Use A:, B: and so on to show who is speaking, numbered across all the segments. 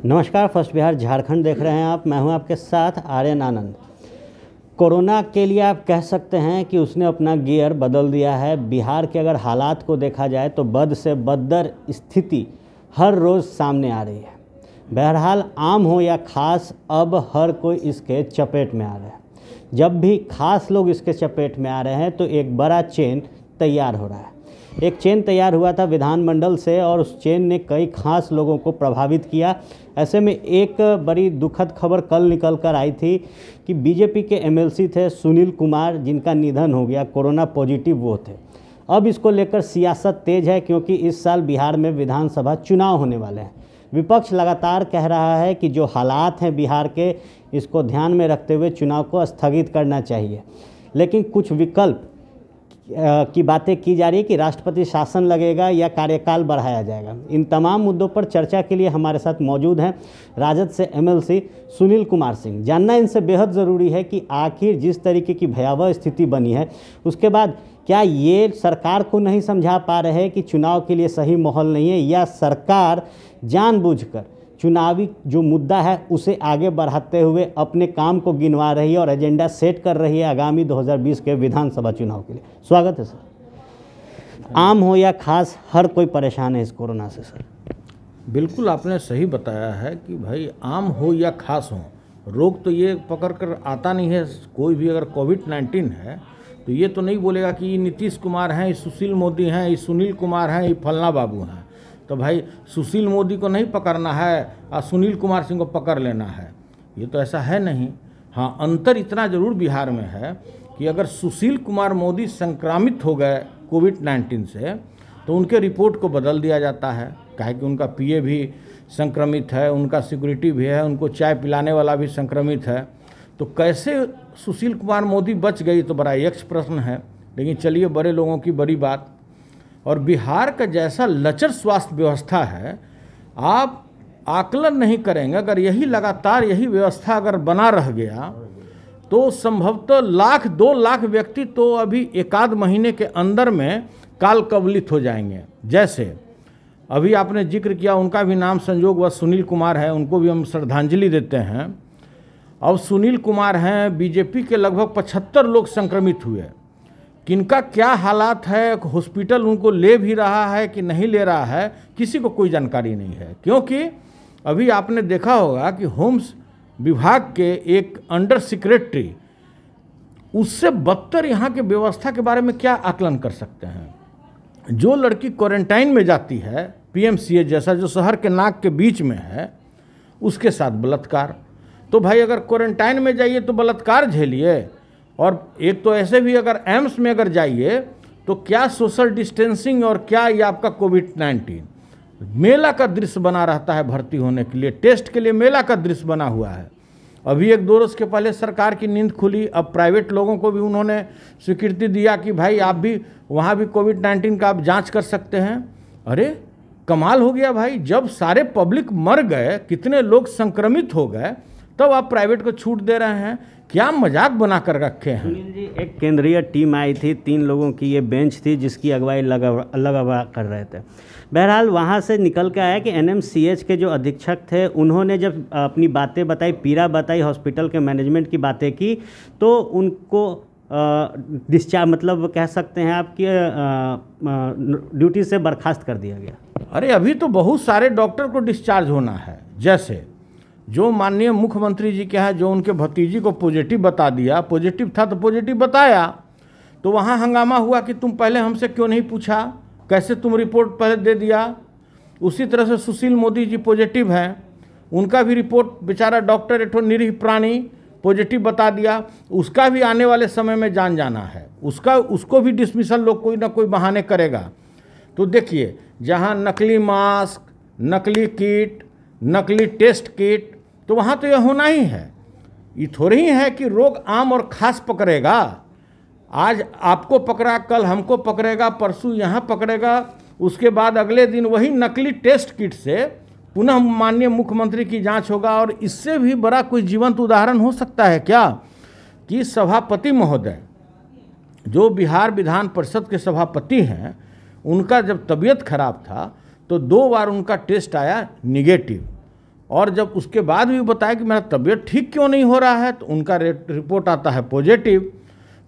A: नमस्कार, फर्स्ट बिहार झारखंड देख रहे हैं आप। मैं हूं आपके साथ आर्यन आनंद। कोरोना के लिए आप कह सकते हैं कि उसने अपना गियर बदल दिया है। बिहार के अगर हालात को देखा जाए तो बद से बदतर स्थिति हर रोज़ सामने आ रही है। बहरहाल आम हो या खास, अब हर कोई इसके चपेट में आ रहा है। जब भी खास लोग इसके चपेट में आ रहे हैं तो एक बड़ा चेन तैयार हो रहा है। एक चेन तैयार हुआ था विधानमंडल से और उस चेन ने कई खास लोगों को प्रभावित किया। ऐसे में एक बड़ी दुखद खबर कल निकल कर आई थी कि बीजेपी के एमएलसी थे सुनील कुमार, जिनका निधन हो गया। कोरोना पॉजिटिव वो थे। अब इसको लेकर सियासत तेज है क्योंकि इस साल बिहार में विधानसभा चुनाव होने वाले हैं। विपक्ष लगातार कह रहा है कि जो हालात हैं बिहार के, इसको ध्यान में रखते हुए चुनाव को स्थगित करना चाहिए। लेकिन कुछ विकल्प की बातें की जा रही है कि राष्ट्रपति शासन लगेगा या कार्यकाल बढ़ाया जाएगा। इन तमाम मुद्दों पर चर्चा के लिए हमारे साथ मौजूद हैं राजद से एमएलसी सुनील कुमार सिंह। जानना इनसे बेहद ज़रूरी है कि आखिर जिस तरीके की भयावह स्थिति बनी है उसके बाद क्या ये सरकार को नहीं समझा पा रहे हैं कि चुनाव के लिए सही माहौल नहीं है, या सरकार जानबूझकर चुनावी जो मुद्दा है उसे आगे बढ़ाते हुए अपने काम को गिनवा रही है और एजेंडा सेट कर रही है आगामी 2020 के विधानसभा चुनाव के लिए। स्वागत है सर। आम हो या खास, हर कोई परेशान है इस कोरोना से सर।
B: बिल्कुल आपने सही बताया है कि भाई आम हो या खास हो, रोग तो ये पकड़ कर आता नहीं है। कोई भी अगर कोविड-19 है तो ये तो नहीं बोलेगा कि ये नीतीश कुमार हैं, ये सुशील मोदी हैं, ये सुनील कुमार हैं, ये फलना बाबू हैं। तो भाई सुशील मोदी को नहीं पकड़ना है और सुनील कुमार सिंह को पकड़ लेना है, ये तो ऐसा है नहीं। हाँ, अंतर इतना ज़रूर बिहार में है कि अगर सुशील कुमार मोदी संक्रमित हो गए कोविड-19 से तो उनके रिपोर्ट को बदल दिया जाता है। काहे कि उनका पीए भी संक्रमित है, उनका सिक्योरिटी भी है, उनको चाय पिलाने वाला भी संक्रमित है। तो कैसे सुशील कुमार मोदी बच गई, तो बड़ा यक्ष प्रश्न है। लेकिन चलिए, बड़े लोगों की बड़ी बात। और बिहार का जैसा लचर स्वास्थ्य व्यवस्था है, आप आकलन नहीं करेंगे। अगर यही लगातार यही व्यवस्था अगर बना रह गया तो संभवतः 1-2 लाख व्यक्ति तो अभी एकाध महीने के अंदर में काल कवलित हो जाएंगे। जैसे अभी आपने जिक्र किया, उनका भी नाम संजोगवश सुनील कुमार है, उनको भी हम श्रद्धांजलि देते हैं। अब सुनील कुमार हैं, बीजेपी के लगभग 75 लोग संक्रमित हुए। किनका क्या हालात है, हॉस्पिटल उनको ले भी रहा है कि नहीं ले रहा है, किसी को कोई जानकारी नहीं है। क्योंकि अभी आपने देखा होगा कि होम्स विभाग के एक अंडर सेक्रेटरी उससे बदतर यहाँ के व्यवस्था के बारे में क्या आकलन कर सकते हैं। जो लड़की क्वारंटाइन में जाती है पीएमसीएच जैसा, जो शहर के नाक के बीच में है, उसके साथ बलात्कार। तो भाई अगर क्वारंटाइन में जाइए तो बलात्कार झेलिए, और एक तो ऐसे भी अगर एम्स में अगर जाइए तो क्या सोशल डिस्टेंसिंग और क्या ये आपका कोविड-19 मेला का दृश्य बना रहता है। भर्ती होने के लिए, टेस्ट के लिए मेला का दृश्य बना हुआ है। अभी 1-2 रोज़ के पहले सरकार की नींद खुली। अब प्राइवेट लोगों को भी उन्होंने स्वीकृति दिया कि भाई आप भी वहाँ भी कोविड-19 का आप जाँच कर सकते हैं। अरे कमाल हो गया भाई, जब सारे पब्लिक मर गए, कितने लोग संक्रमित हो गए, तब आप प्राइवेट को छूट दे रहे हैं। क्या मजाक बना कर रखे हैं।
A: सुनील जी, एक केंद्रीय टीम आई थी, 3 लोगों की ये बेंच थी जिसकी अगुवाई लगा कर रहे थे। बहरहाल वहाँ से निकल के आया कि एनएमसीएच के जो अधीक्षक थे उन्होंने जब अपनी बातें बताई, पीड़ा बताई, हॉस्पिटल के मैनेजमेंट की बातें की, तो उनको डिस्चार्ज, मतलब कह सकते हैं आपकी ड्यूटी से बर्खास्त कर दिया गया।
B: अरे अभी तो बहुत सारे डॉक्टर को डिस्चार्ज होना है। जैसे जो माननीय मुख्यमंत्री जी के हैं, जो उनके भतीजी को पॉजिटिव बता दिया, पॉजिटिव था तो पॉजिटिव बताया, तो वहाँ हंगामा हुआ कि तुम पहले हमसे क्यों नहीं पूछा, कैसे तुम रिपोर्ट पहले दे दिया। उसी तरह से सुशील मोदी जी पॉजिटिव हैं, उनका भी रिपोर्ट बेचारा डॉक्टर एठो निरीह प्राणी पॉजिटिव बता दिया, उसका भी आने वाले समय में जान जाना है। उसको भी डिसमिसल लोग कोई ना कोई बहाने करेगा। तो देखिए, जहाँ नकली मास्क, नकली किट, नकली टेस्ट किट, तो वहाँ तो यह होना ही है। ये थोड़ी ही है कि रोग आम और खास पकड़ेगा। आज आपको पकड़ा, कल हमको पकड़ेगा, परसों यहाँ पकड़ेगा, उसके बाद अगले दिन वही नकली टेस्ट किट से पुनः माननीय मुख्यमंत्री की जांच होगा। और इससे भी बड़ा कोई जीवंत उदाहरण हो सकता है क्या कि सभापति महोदय, जो बिहार विधान परिषद के सभापति हैं, उनका जब तबीयत खराब था तो 2 बार उनका टेस्ट आया निगेटिव। और जब उसके बाद भी बताया कि मेरा तबीयत ठीक क्यों नहीं हो रहा है, तो उनका रिपोर्ट आता है पॉजिटिव।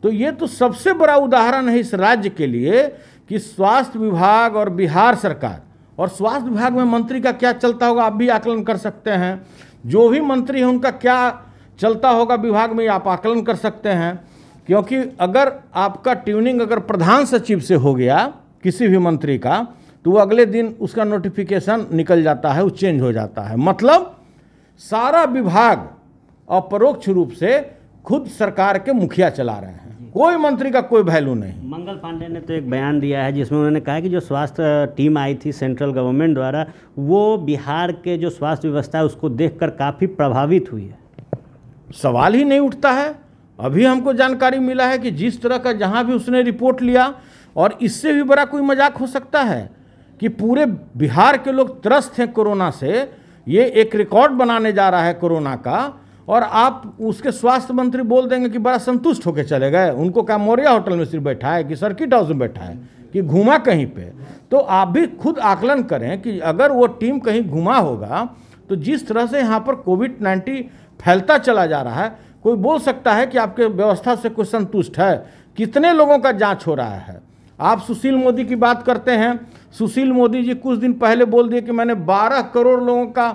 B: तो ये तो सबसे बड़ा उदाहरण है इस राज्य के लिए कि स्वास्थ्य विभाग और बिहार सरकार, और स्वास्थ्य विभाग में मंत्री का क्या चलता होगा आप भी आकलन कर सकते हैं, जो भी मंत्री है उनका क्या चलता होगा विभाग में आप आकलन कर सकते हैं। क्योंकि अगर आपका ट्यूनिंग अगर प्रधान सचिव से हो गया किसी भी मंत्री का, तो वो अगले दिन उसका नोटिफिकेशन निकल जाता है, वो चेंज हो जाता है। मतलब सारा विभाग अपरोक्ष रूप से खुद सरकार के मुखिया चला रहे हैं, कोई मंत्री का कोई वैल्यू नहीं।
A: मंगल पांडे ने तो एक बयान दिया है जिसमें उन्होंने कहा कि जो स्वास्थ्य टीम आई थी सेंट्रल गवर्नमेंट द्वारा, वो बिहार के जो स्वास्थ्य व्यवस्था है उसको देखकर काफ़ी प्रभावित हुई है।
B: सवाल ही नहीं उठता है। अभी हमको जानकारी मिला है कि जिस तरह का जहां भी उसने रिपोर्ट लिया, और इससे भी बड़ा कोई मजाक हो सकता है कि पूरे बिहार के लोग त्रस्त हैं कोरोना से, ये एक रिकॉर्ड बनाने जा रहा है कोरोना का, और आप उसके स्वास्थ्य मंत्री बोल देंगे कि बड़ा संतुष्ट होकर चले गए। उनको क्या मौर्या होटल में सिर्फ बैठा है कि सर्किट हाउस में बैठा है कि घूमा कहीं पे? तो आप भी खुद आकलन करें कि अगर वो टीम कहीं घूमा होगा तो जिस तरह से यहाँ पर कोविड-19 फैलता चला जा रहा है, कोई बोल सकता है कि आपके व्यवस्था से कोई संतुष्ट है? कितने लोगों का जांच हो रहा है? आप सुशील मोदी की बात करते हैं, सुशील मोदी जी कुछ दिन पहले बोल दिए कि मैंने 12 करोड़ लोगों का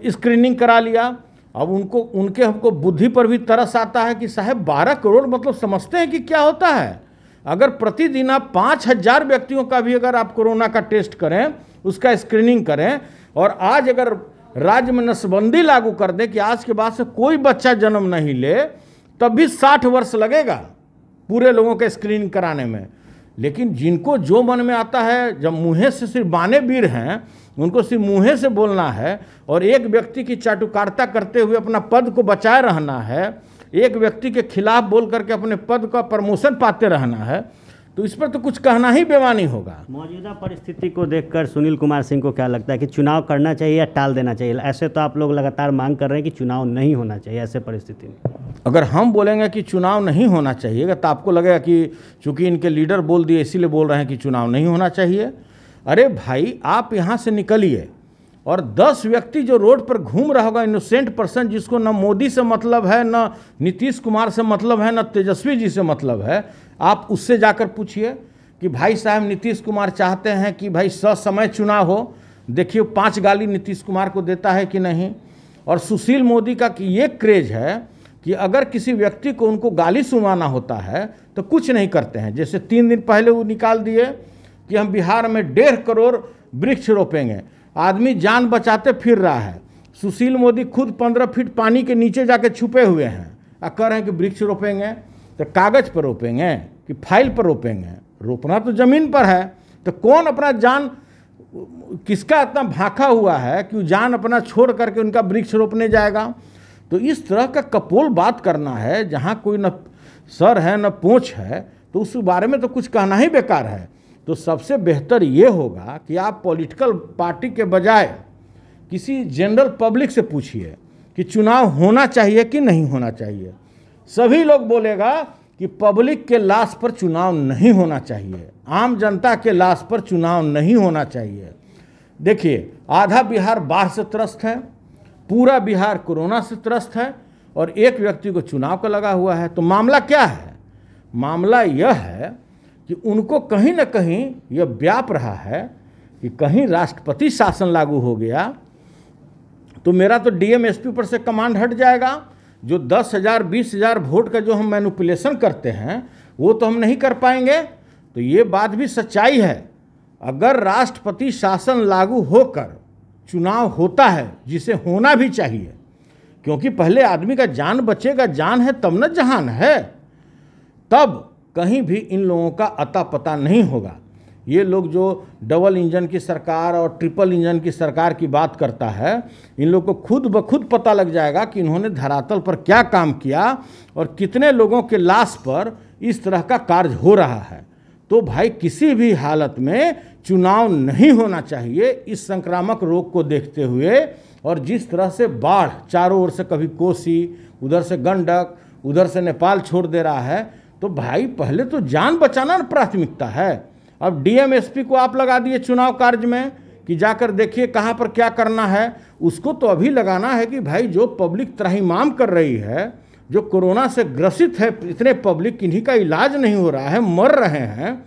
B: स्क्रीनिंग करा लिया। अब उनके हमको बुद्धि पर भी तरस आता है कि साहब 12 करोड़ मतलब समझते हैं कि क्या होता है? अगर प्रतिदिन आप 5000 व्यक्तियों का भी अगर आप कोरोना का टेस्ट करें, उसका स्क्रीनिंग करें, और आज अगर राज्य में नसबंदी लागू कर दें कि आज के बाद से कोई बच्चा जन्म नहीं ले, तब भी 60 वर्ष लगेगा पूरे लोगों के स्क्रीनिंग कराने में। लेकिन जिनको जो मन में आता है, जब मुँहे से सिर्फ बाने वीर हैं, उनको सिर्फ मुँहे से बोलना है और एक व्यक्ति की चाटुकारिता करते हुए अपना पद को बचाए रहना है, एक व्यक्ति के खिलाफ बोल करके अपने पद का प्रमोशन पाते रहना है, तो इस पर तो कुछ कहना ही बेमानी होगा।
A: मौजूदा परिस्थिति को देखकर सुनील कुमार सिंह को क्या लगता है कि चुनाव करना चाहिए या टाल देना चाहिए? ऐसे तो आप लोग लगातार मांग कर रहे हैं कि चुनाव नहीं होना चाहिए ऐसे परिस्थिति में।
B: अगर हम बोलेंगे कि चुनाव नहीं होना चाहिए तो आपको लगेगा कि चूंकि इनके लीडर बोल दिए इसीलिए बोल रहे हैं कि चुनाव नहीं होना चाहिए। अरे भाई, आप यहाँ से निकलिए और 10 व्यक्ति जो रोड पर घूम रहा होगा, इनोसेंट पर्सन, जिसको न मोदी से मतलब है, न नीतीश कुमार से मतलब है, न तेजस्वी जी से मतलब है, आप उससे जाकर पूछिए कि भाई साहब नीतीश कुमार चाहते हैं कि भाई ससमय चुनाव हो। देखिए 5 गाली नीतीश कुमार को देता है कि नहीं। और सुशील मोदी का कि ये क्रेज है कि अगर किसी व्यक्ति को उनको गाली सुनाना होता है तो कुछ नहीं करते हैं। जैसे 3 दिन पहले वो निकाल दिए कि हम बिहार में 1.5 करोड़ वृक्ष रोपेंगे, आदमी जान बचाते फिर रहा है। सुशील मोदी खुद 15 फीट पानी के नीचे जाके छुपे हुए हैं और कह रहे हैं कि वृक्ष रोपेंगे। तो कागज पर रोपेंगे कि फाइल पर रोपेंगे? रोपना तो जमीन पर है। तो कौन अपना जान, किसका इतना भाखा हुआ है कि जान अपना छोड़ करके उनका वृक्ष रोपने जाएगा? तो इस तरह का कपोल बात करना है जहाँ कोई न सर है न पूंछ है, तो उस बारे में तो कुछ कहना ही बेकार है। तो सबसे बेहतर ये होगा कि आप पॉलिटिकल पार्टी के बजाय किसी जनरल पब्लिक से पूछिए कि चुनाव होना चाहिए कि नहीं होना चाहिए। सभी लोग बोलेगा कि पब्लिक के लाश पर चुनाव नहीं होना चाहिए, आम जनता के लाश पर चुनाव नहीं होना चाहिए। देखिए, आधा बिहार बाढ़ से त्रस्त है, पूरा बिहार कोरोना से त्रस्त है, और एक व्यक्ति को चुनाव का लगा हुआ है। तो मामला क्या है? मामला यह है कि उनको कहीं ना कहीं यह व्याप रहा है कि कहीं राष्ट्रपति शासन लागू हो गया तो मेरा तो डीएम एसपी पर से कमांड हट जाएगा। जो 10,000 20,000 वोट का जो हम मैनिपुलेशन करते हैं वो तो हम नहीं कर पाएंगे। तो ये बात भी सच्चाई है। अगर राष्ट्रपति शासन लागू होकर चुनाव होता है, जिसे होना भी चाहिए, क्योंकि पहले आदमी का जान बचेगा, जान है तब न जहान है, तब कहीं भी इन लोगों का अता पता नहीं होगा। ये लोग जो डबल इंजन की सरकार और ट्रिपल इंजन की सरकार की बात करता है, इन लोग को खुद ब खुद पता लग जाएगा कि इन्होंने धरातल पर क्या काम किया और कितने लोगों के लाश पर इस तरह का कार्य हो रहा है। तो भाई, किसी भी हालत में चुनाव नहीं होना चाहिए इस संक्रामक रोग को देखते हुए। और जिस तरह से बाढ़ चारों ओर से, कभी कोसी, उधर से गंडक, उधर से नेपाल छोड़ दे रहा है, तो भाई पहले तो जान बचाना प्राथमिकता है। अब डीएम एसपी को आप लगा दिए चुनाव कार्य में कि जाकर देखिए कहाँ पर क्या करना है। उसको तो अभी लगाना है कि भाई जो पब्लिक त्राहिमाम कर रही है, जो कोरोना से ग्रसित है, इतने पब्लिक, किन्हीं का इलाज नहीं हो रहा है, मर रहे हैं,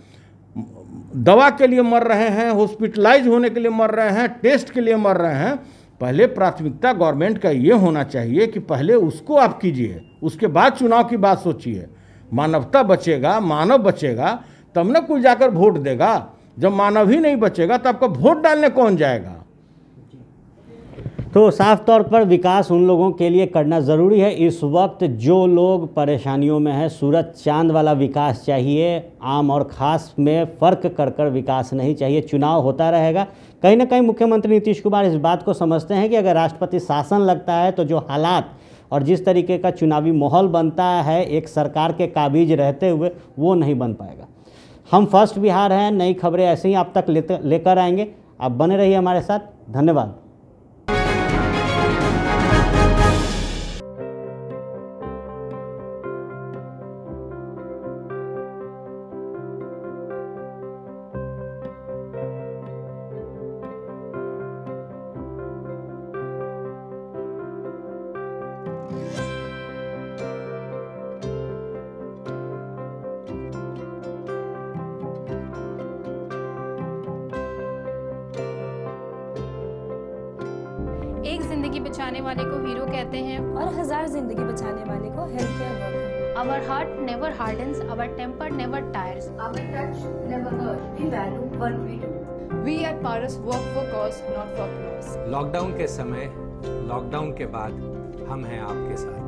B: दवा के लिए मर रहे हैं, हॉस्पिटलाइज होने के लिए मर रहे हैं, टेस्ट के लिए मर रहे हैं। पहले प्राथमिकता गवर्नमेंट का ये होना चाहिए कि पहले उसको आप कीजिए, उसके बाद चुनाव की बात सोचिए। मानवता बचेगा, मानव बचेगा, तब ना कोई जाकर वोट देगा। जब मानव ही नहीं बचेगा तो आपका वोट डालने कौन जाएगा?
A: तो साफ तौर पर विकास उन लोगों के लिए करना ज़रूरी है। इस वक्त जो लोग परेशानियों में हैं, सूरज चांद वाला विकास चाहिए, आम और ख़ास में फ़र्क कर कर विकास नहीं चाहिए। चुनाव होता रहेगा। कहीं ना कहीं मुख्यमंत्री नीतीश कुमार इस बात को समझते हैं कि अगर राष्ट्रपति शासन लगता है तो जो हालात और जिस तरीके का चुनावी माहौल बनता है एक सरकार के काबिज रहते हुए, वो नहीं बन पाएगा। हम फर्स्ट बिहार हैं, नई खबरें ऐसे ही आप तक लेकर आएंगे। आप बने रहिए हमारे साथ। धन्यवाद।
C: एक जिंदगी बचाने वाले को हीरो कहते हैं
D: और 1000 जिंदगी बचाने वाले को health care worker.
C: Our heart never hardens, our temper never tires.
E: Our touch never hurt. We value what we do.
F: We at Paras work for cause, not for applause.
G: Lockdown के समय, lockdown के बाद हम हैं आपके साथ।